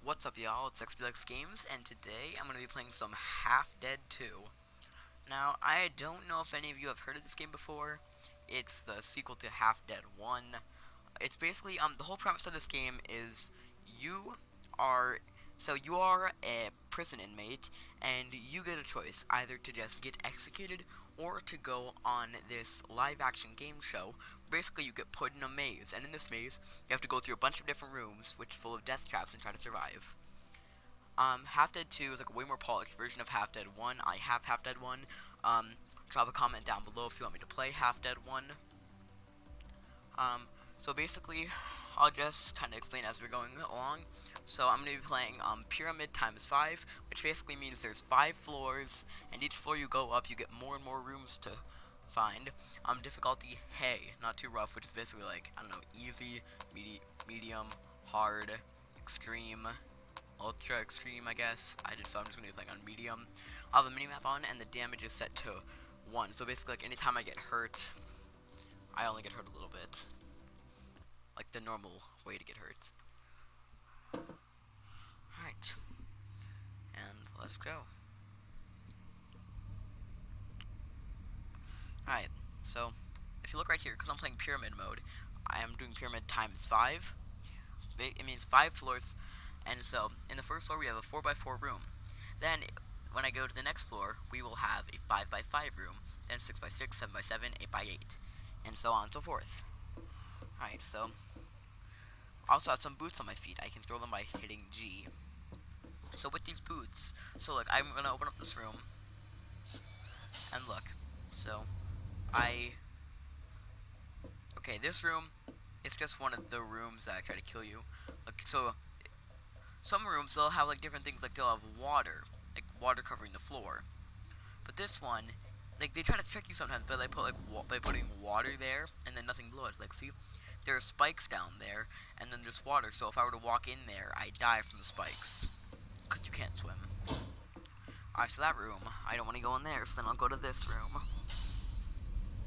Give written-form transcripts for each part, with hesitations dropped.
What's up, y'all? It's XPLX Games, and today I'm going to be playing some Half Dead 2. Now, I don't know if any of you have heard of this game before. It's the sequel to Half Dead 1. It's basically, the whole premise of this game is you are, you are a prison inmate, and you get a choice, either to just get executed, or to go on this live-action game show. Basically, you get put in a maze, and in this maze, you have to go through a bunch of different rooms, which are full of death traps, and try to survive. Half Dead 2 is like a way more polished version of Half Dead 1. I have Half Dead 1. Drop a comment down below if you want me to play Half Dead 1. So basically, I'll just kind of explain as we're going along. So I'm going to be playing Pyramid times 5, which basically means there's 5 floors, and each floor you go up, you get more and more rooms to find. Difficulty, hey, not too rough, which is basically like, I don't know, easy, medium, hard, extreme, ultra extreme, I guess. So I'm just going to be playing on medium. I'll have a minimap on, and the damage is set to 1. So basically, like, anytime I get hurt, I only get hurt a little bit. Like the normal way to get hurt. Alright. And let's go. Alright, so if you look right here, because I'm playing pyramid mode, I am doing pyramid times 5. It means 5 floors. And so, in the first floor, we have a 4x4 room. Then, when I go to the next floor, we will have a 5x5 room. Then 6x6, 7x7, 8x8. And so on and so forth. Alright, so I also have some boots on my feet. I can throw them by hitting G. So with these boots, look, I'm gonna open up this room, and look, okay, this room is just one of the rooms that I try to kill you. Look, so some rooms, they'll have like different things, like they'll have water covering the floor. But this one, like, they try to trick you sometimes, but they put like by putting water there and then nothing below it. Like, see, there are spikes down there, and then there's water, so if I were to walk in there, I die from the spikes, because you can't swim. Alright, so that room, I don't want to go in there, so then I'll go to this room.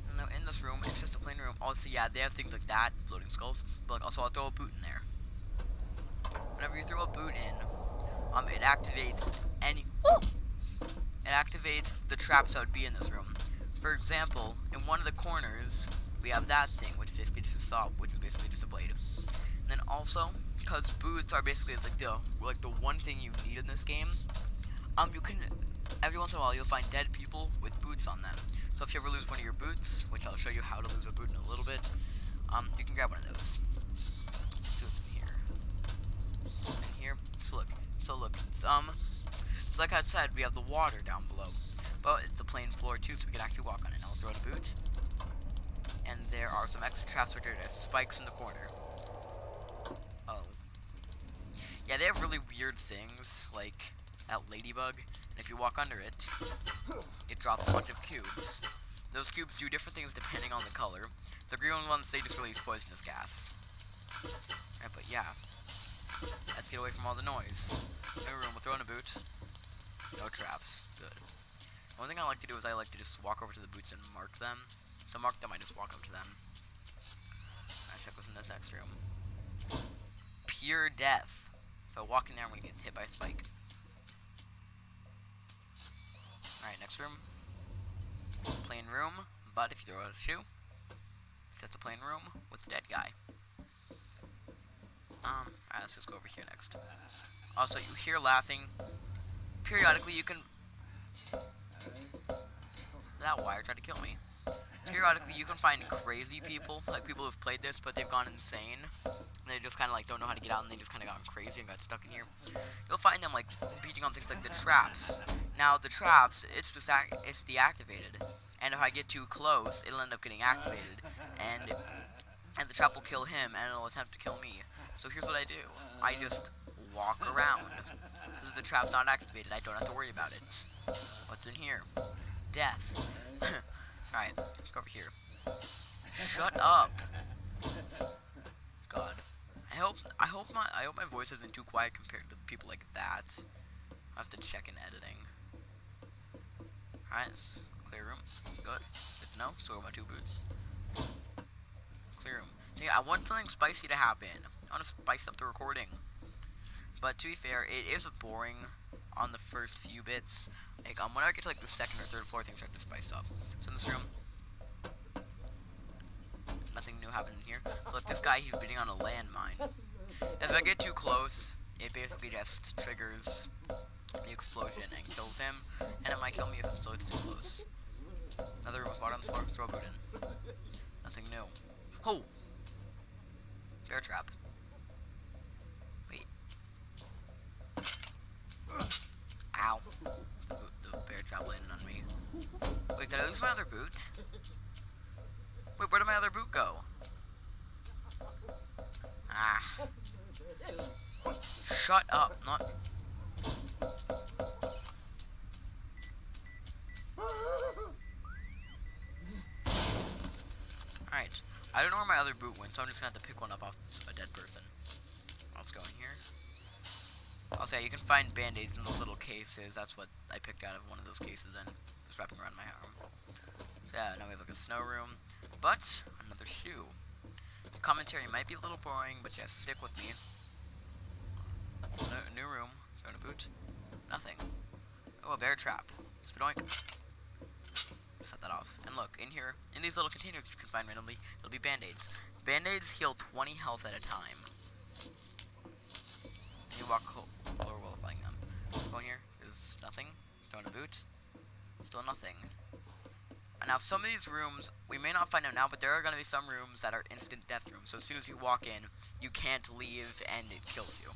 And now in this room, it's just a plain room. Also, yeah, they have things like that, floating skulls, but also I'll throw a boot in there. Whenever you throw a boot in, it activates it activates the traps that would be in this room. For example, in one of the corners, we have that thing, which is basically just a saw, which is basically just a blade. And then also, because boots are basically, it's like the one thing you need in this game, you can, every once in a while, you'll find dead people with boots on them. So if you ever lose one of your boots, which I'll show you how to lose a boot in a little bit, you can grab one of those. Let's see what's in here. In here, so look, so like I said, we have the water down below, but it's a plain floor too, so we can actually walk on it. Now I'll throw in a boot. And there are some extra traps which are just spikes in the corner. Oh. Yeah, they have really weird things, like that ladybug, and if you walk under it, it drops a bunch of cubes. Those cubes do different things depending on the color. The green ones, they just release poisonous gas. Right, but yeah. Let's get away from all the noise. No room, we'll throw in a boot. No traps. Good. One thing I like to do is I like to just walk over to the boots and mark them. To mark them, I just walk up to them. Alright, check what's in this next room. Pure death. If I walk in there, I'm gonna get hit by a spike. Alright, next room. Plain room, but if you throw out a shoe, that's a plain room with the dead guy. Alright, let's just go over here next. Also, you hear laughing. Periodically, you can... That wire tried to kill me. Periodically, you can find crazy people, like people who've played this, but they've gone insane. And they just kind of, like, don't know how to get out, and they just kind of gone crazy and got stuck in here. You'll find them, like, beating on things like the traps. Now, the traps, it's deactivated. And if I get too close, it'll end up getting activated. And the trap will kill him, and it'll attempt to kill me. So here's what I do. I just walk around. Because if the trap's not activated, I don't have to worry about it. What's in here? Death. Alright, let's go over here. Shut up. God. I hope my voice isn't too quiet compared to people like that. I have to check in editing. Alright, clear room. Good. Good to know. So my 2 boots. Clear room. Yeah, I want something spicy to happen. I want to spice up the recording. But to be fair, it is boring on the first few bits. Like, when I get to like the second or third floor, things start to spice up. So in this room, nothing new happened in here. Look, this guy, he's beating on a landmine. If I get too close, it basically just triggers the explosion and kills him, and it might kill me if it's too close. Another room with water on the floor. Throw a boot in. Nothing new. Oh! Bear trap. Wait. Ow. The bear trap landed on me. Wait, did I lose my other boot? Wait, where did my other boot go? Ah. Shut up. Not... Alright. I don't know where my other boot went, so I'm just gonna have to pick one up off a dead person. Let's go in here. I'll say you can find band-aids in those little cases. That's what I picked out of one of those cases and just wrapping around my arm. So yeah, now we have like a snow room. But another shoe. The commentary might be a little boring, but yeah, stick with me. New room. Going to boot. Nothing. Oh, a bear trap. Spadoink. Set that off. And look, in here, in these little containers you can find randomly, it'll be band-aids. Band-aids heal 20 health at a time. You walk lower while applying them. Let's go in here. There's nothing. Throwing a boot. Still nothing. And now some of these rooms, we may not find out now, but there are going to be some rooms that are instant death rooms. So as soon as you walk in, you can't leave and it kills you.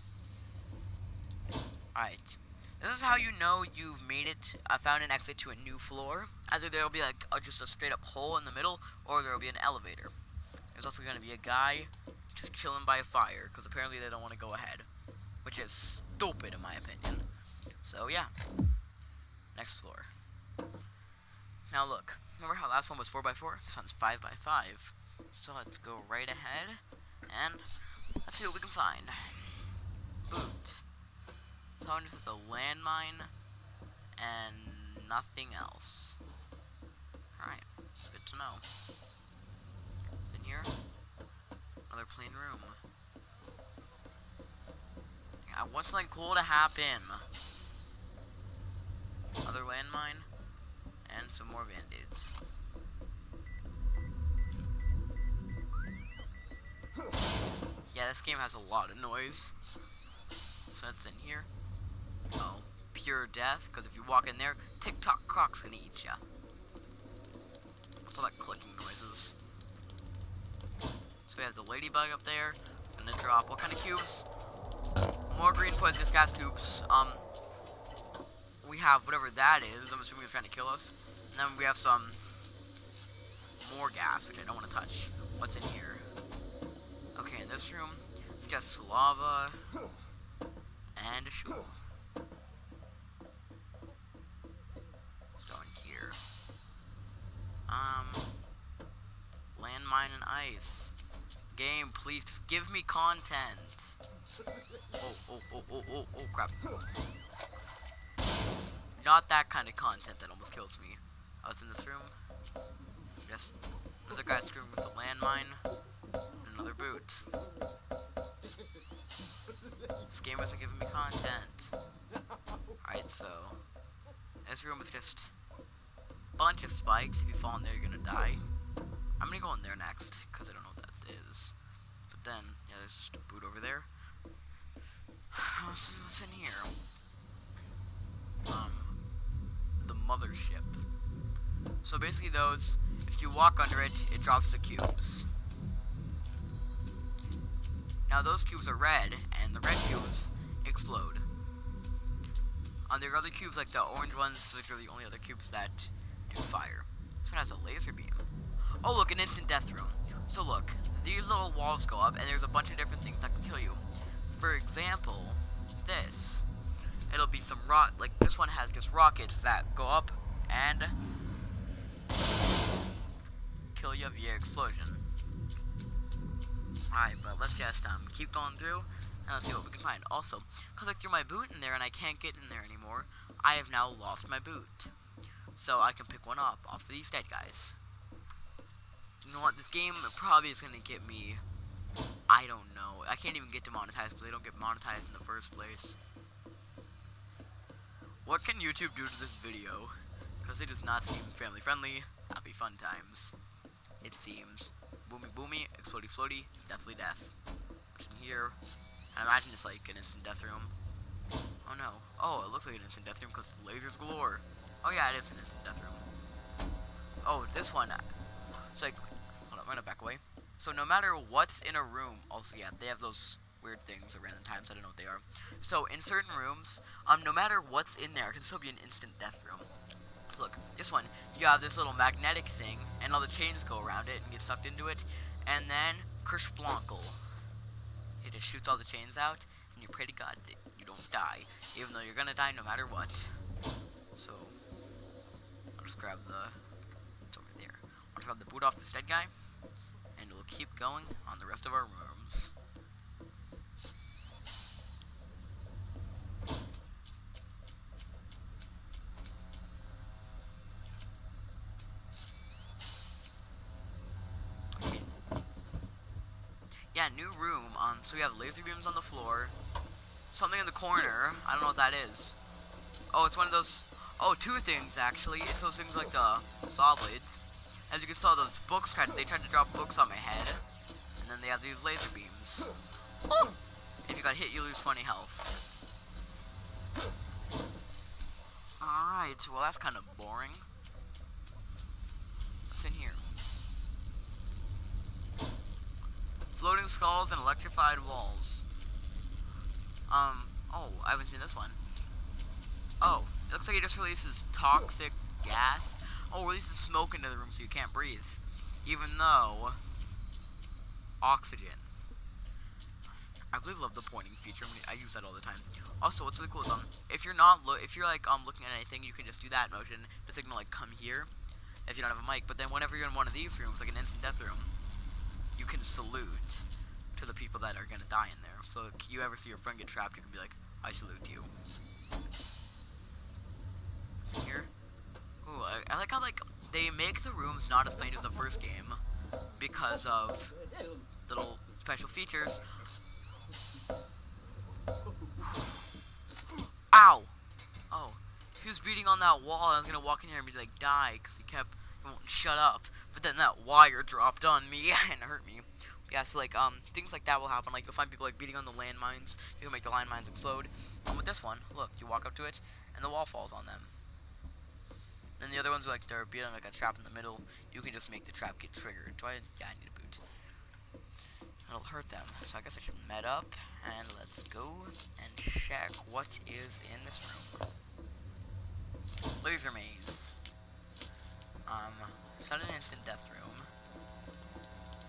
Alright. This is how you know you've made it, found an exit to a new floor. Either there will be like just a straight up hole in the middle, or there will be an elevator. There's also going to be a guy just chilling by a fire, because apparently they don't want to go ahead. Which is stupid in my opinion. So yeah. Next floor. Now look, remember how last one was 4x4? This one's 5x5. So let's go right ahead, and let's see what we can find. Boot. So just has a landmine, and nothing else. Alright, good to know. What's in here? Another plain room. I want something cool to happen. Another landmine, and some more band-aids. Yeah, this game has a lot of noise. So that's in here. Oh, pure death, because if you walk in there, TikTok Croc's gonna eat ya. What's all that clicking noises? So we have the ladybug up there. It's gonna drop what kind of cubes? More green poisonous gas cubes. We have whatever that is. I'm assuming it's trying to kill us. And then we have some more gas, which I don't want to touch. What's in here? Okay, in this room, it's just lava and a shoe. Let's go in here. Landmine and ice. Game, please give me content. Oh, crap. Not that kind of content that almost kills me. I was in this room. Just another guy screaming with a landmine. And another boot. This game isn't giving me content. Alright, so this room is just a bunch of spikes. If you fall in there, you're gonna die. I'm gonna go in there next, because I don't know what that is. But then, yeah, there's just a boot over there. What's in here? The mothership. So basically those, if you walk under it, it drops the cubes. Now those cubes are red, and the red cubes explode. There are other cubes like the orange ones, which are the only other cubes that do fire. This one has a laser beam. Oh look, an instant death room. So look, these little walls go up, and there's a bunch of different things that can kill you. For example, this. It'll be some like this one has just rockets that go up and kill you via explosion. Alright, but let's just keep going through and let's see what we can find. Also, because I threw my boot in there and I can't get in there anymore, I have now lost my boot. So I can pick one up off of these dead guys. You know what, this game probably is going to get me I don't know. I can't even get demonetized because they don't get monetized in the first place. What can YouTube do to this video? Because it does not seem family friendly. Happy fun times. It seems. Boomy boomy, explodey explodey, deathly death. What's in here? I imagine it's like an instant death room. Oh no. Oh, it looks like an instant death room because lasers galore. Oh yeah, it is an instant death room. Oh, this one. It's like, hold on, I'm gonna back away. So no matter what's in a room, also yeah, they have those weird things at random times. I don't know what they are. So in certain rooms, no matter what's in there, it can still be an instant death room. So look, this one, you have this little magnetic thing, and all the chains go around it and get sucked into it, and then Kershblonkle. It just shoots all the chains out, and you pray to God that you don't die, even though you're gonna die no matter what. So I'll just grab the, it's over there. I'll just grab the boot off this dead guy, and we'll keep going on the rest of our rooms. Yeah, new room. So we have laser beams on the floor. Something in the corner. I don't know what that is. Oh, it's one of those. Oh, two things actually. It's those things like the saw blades. As you can tell, those books they tried to drop books on my head, and then they have these laser beams. Oh! If you got hit, you lose 20 health. All right. Well, that's kind of boring. What's in here? Floating skulls and electrified walls. Oh, I haven't seen this one. Oh, it looks like it just releases toxic gas. Oh, releases smoke into the room so you can't breathe. Even though oxygen. I really love the pointing feature. I use that all the time. Also, what's really cool is if you're like looking at anything, you can just do that motion to signal like come here. If you don't have a mic, but then whenever you're in one of these rooms, like an instant death room, you can salute to the people that are gonna die in there. So if you ever see your friend get trapped, you can be like, I salute you. What's in here? Ooh, I like how like they make the rooms not as plain as the first game because of little special features. Ow! Oh, he was beating on that wall. I was gonna walk in here and be like, die, because he won't shut up. But then that wire dropped on me and hurt me. Yeah, so like things like that will happen. Like you'll find people like beating on the landmines. You can make the landmines explode. And with this one, look, you walk up to it and the wall falls on them. Then the other ones are like they're beating like a trap in the middle. You can just make the trap get triggered. Yeah, I need a boot. It'll hurt them. So I guess I should med up and let's go and check what is in this room. Laser maze. It's not an instant death room.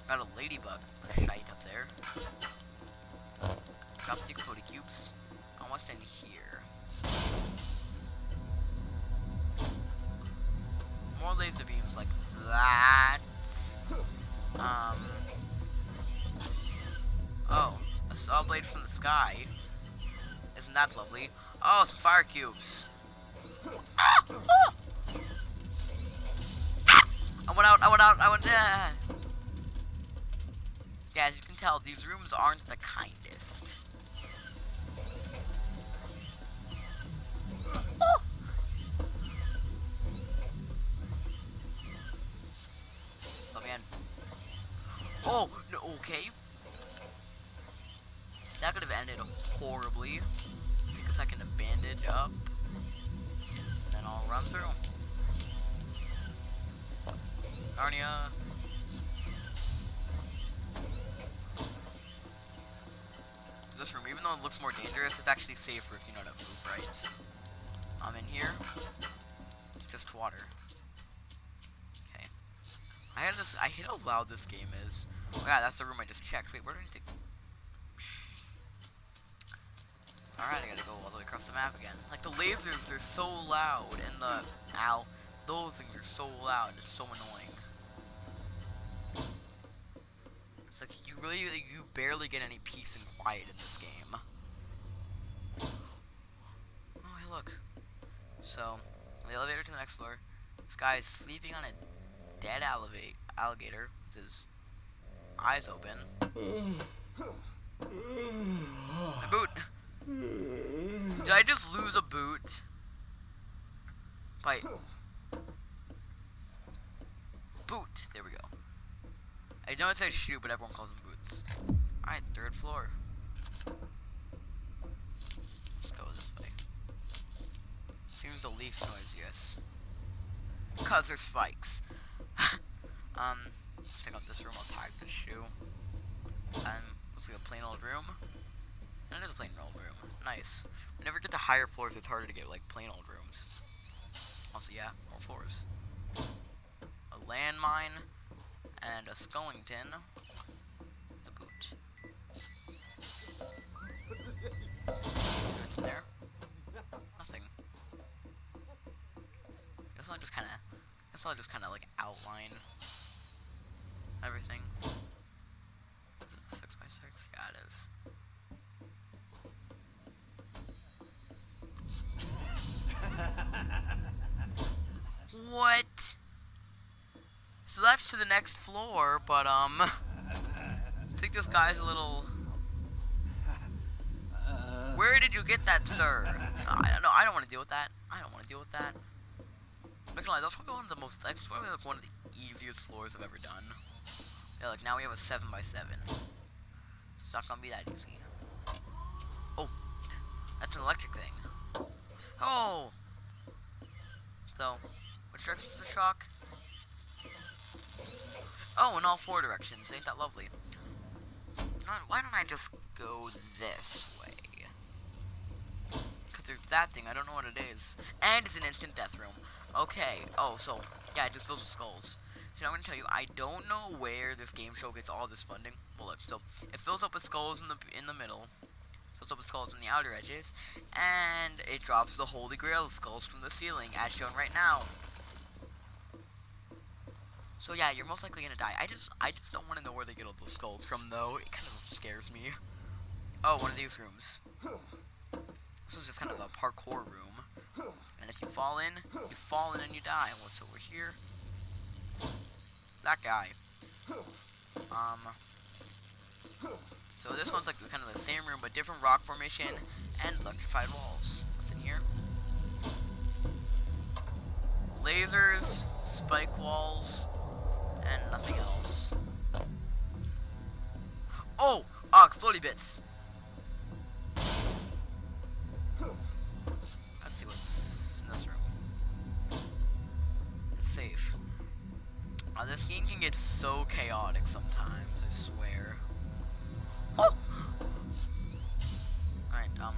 Got a ladybug shite up there. Drop the exploded cubes. And what's in here? More laser beams like that. Oh, a saw blade from the sky. Isn't that lovely? Oh, some fire cubes. Ah! Oh! I went out. Yeah, as you can tell, these rooms aren't the kindest. Oh! Let me in. Oh, no, okay. That could have ended horribly. Take a second to bandage up. And then I'll run through. Narnia. This room, even though it looks more dangerous, it's actually safer if you know how to move right. I'm in here. It's just water. Okay. I hate how loud this game is. Oh yeah, that's the room I just checked. Wait, where do I need to... Alright, I gotta go all the way across the map again. Like, the lasers, they're so loud, and the... Ow. Those things are so loud, it's so annoying. It's like, you barely get any peace and quiet in this game. Oh, hey, look. So, the elevator to the next floor. This guy is sleeping on a dead alligator with his eyes open. My boot. Did I just lose a boot? By boot. There we go. I know it says shoe, but everyone calls them boots. Alright, 3rd floor. Let's go this way. Seems the least noisiest. Cause there's spikes. Let's pick up this room. I'll tag this shoe. Looks like a plain old room. And it is a plain old room. Nice. Whenever you get to higher floors, it's harder to get like plain old rooms. Also, yeah, more floors. A landmine and a Skullington. The boot. So it's in there. Nothing. Guess I'll just kind of like outline everything. Is it 6x6? Yeah, it is. What? So that's to the next floor, but I think this guy's a little. Where did you get that, sir? I don't know. I don't want to deal with that. I don't want to deal with that. I'm not gonna lie, that's probably one of the most. That's probably like one of the easiest floors I've ever done. Yeah, like now we have a 7x7. It's not gonna be that easy. Oh, that's an electric thing. Oh. So, which direction is the shock? Oh, in all 4 directions. Ain't that lovely? Why don't I just go this way? Because there's that thing. I don't know what it is. And it's an instant death room. Okay. Oh, so, yeah, it just fills with skulls. So now I'm going to tell you, I don't know where this game show gets all this funding. Well, look, so it fills up with skulls in the middle. Fills up with skulls on the outer edges. And it drops the Holy Grail of skulls from the ceiling, as shown right now. So yeah, you're most likely gonna die. I just don't want to know where they get all those skulls from, though. It kind of scares me. Oh, one of these rooms. This is just kind of a parkour room. And if you fall in and you die. What's over here? That guy. So this one's like kind of the same room, but different rock formation and electrified walls. What's in here? Lasers, spike walls, and nothing else. Oh! Explodey bits! Let's see what's in this room. It's safe. This game can get so chaotic sometimes, I swear. Oh! Alright, no,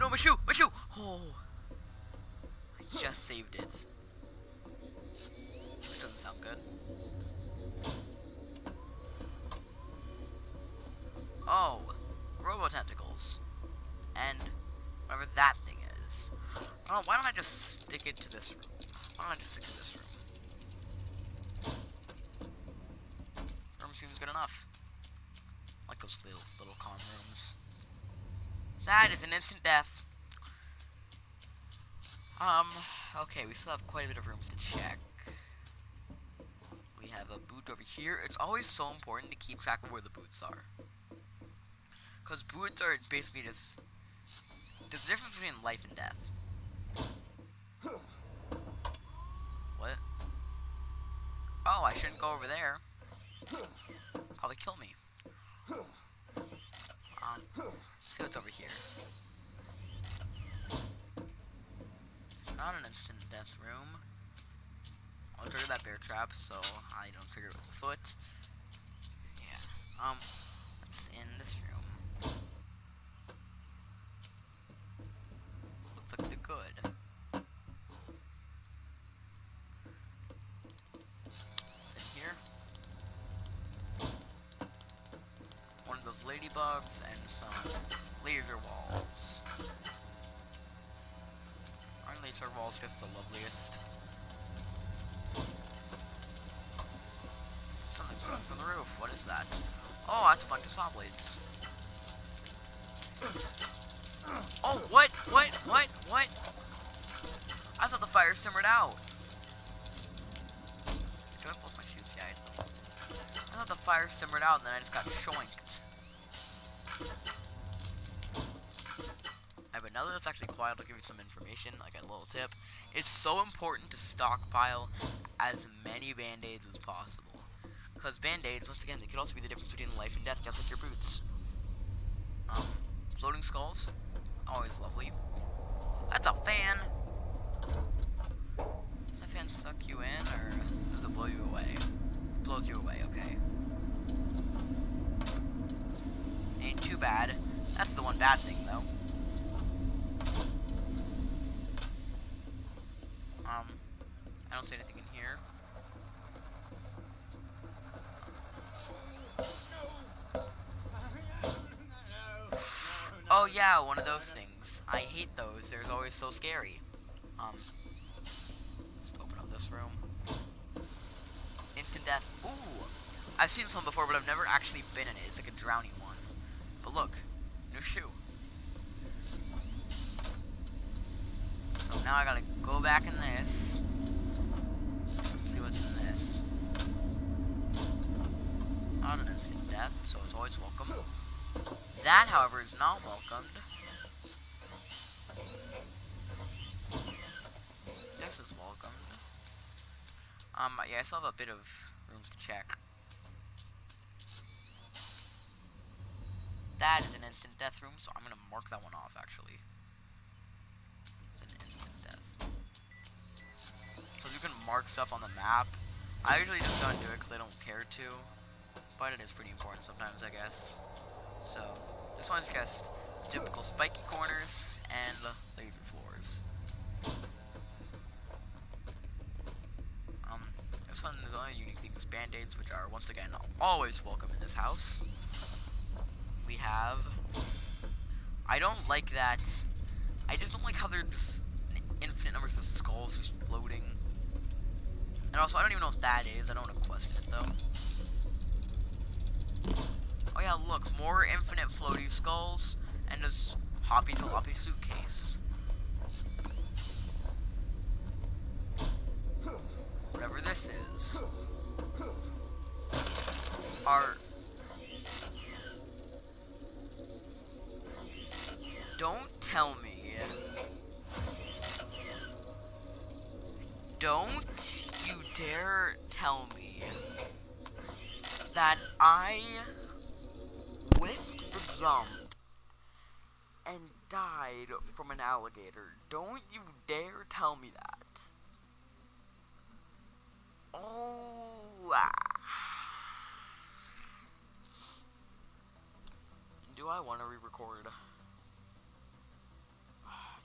my shoe! My shoe! Oh! I just saved it. Which doesn't sound good. Oh! Robo-tentacles. And whatever that thing is. Oh, why don't I just stick it to this room? Why don't I just stick to this room? Room seems good enough. I like those little calm rooms. That is an instant death. Okay, we still have quite a bit of rooms to check. We have a boot over here. It's always so important to keep track of where the boots are. Because boots are basically just... There's a difference between life and death. What? Oh, I shouldn't go over there. Probably kill me. Let's see what's over here. It's not an instant death room. I'll trigger that bear trap so I don't trigger it with the foot. Yeah. What's in this room? Looks like the good. What's in here? One of those ladybugs and some laser walls. Aren't laser walls just the loveliest? Something's coming from the roof. What is that? Oh, that's a bunch of saw blades. Oh, what? I thought the fire simmered out. Do I have both my shoes? Yeah, I do. thought the fire simmered out and then I just got shoinked. But now that it's actually quiet, I'll give you some information, like a little tip. It's so important to stockpile as many band-aids as possible. Because band-aids, once again, they could also be the difference between life and death, just like your boots. Floating skulls, always lovely. That's a fan! Does that fan suck you in, or does it blow you away? It blows you away, okay. Ain't too bad. That's the one bad thing, though. I don't see anything in here. Oh yeah, one of those things. I hate those. They're always so scary. Let's open up this room. Instant death. Ooh! I've seen this one before, but I've never actually been in it. It's like a drowning one. But look, new shoe. So now I gotta go back in this. Let's see what's in this. Not an instant death, so it's always welcome. That, however, is not welcomed. This is welcomed. Yeah, I still have a bit of rooms to check. That is an instant death room, so I'm gonna mark that one off, actually. It's an instant death. Because you can mark stuff on the map. I usually just don't do it because I don't care to. But it is pretty important sometimes, I guess. So, this one's just typical spiky corners and laser floors. This one, the only unique thing is band-aids, which are, once again, always welcome in this house. We have... I don't like that. I just don't like how there's infinite numbers of skulls just floating. And also, I don't even know what that is. I don't want to question it, though. Oh yeah, look, more infinite floaty skulls, and this Hoppy Jalopy suitcase. Whatever this is. Don't tell me. Don't you dare tell me that I whiffed the jump and died from an alligator. Don't you dare tell me that. Oh. Do I want to re-record?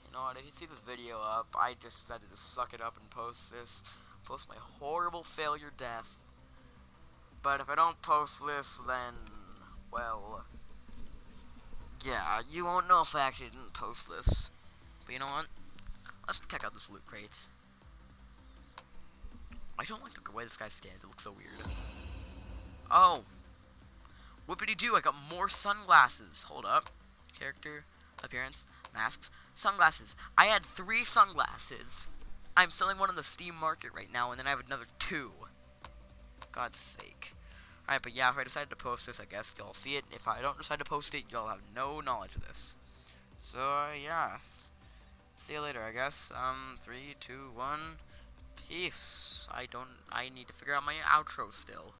You know what, if you see this video up, I just decided to suck it up and post this. Post my horrible failure death. But if I don't post this, then, well, yeah, you won't know if I actually didn't post this. But you know what? Let's check out this loot crate. I don't like the way this guy stands. It looks so weird. Oh. Whoopity-doo, I got more sunglasses. Hold up. Character, appearance, masks, sunglasses. I had 3 sunglasses. I'm selling one on the Steam market right now, and then I have another 2. God's sake. Alright, but yeah, if I decided to post this, I guess y'all see it. If I don't decide to post it, y'all have no knowledge of this. So, yeah. See you later, I guess. 3, 2, 1. Peace. I need to figure out my outro still.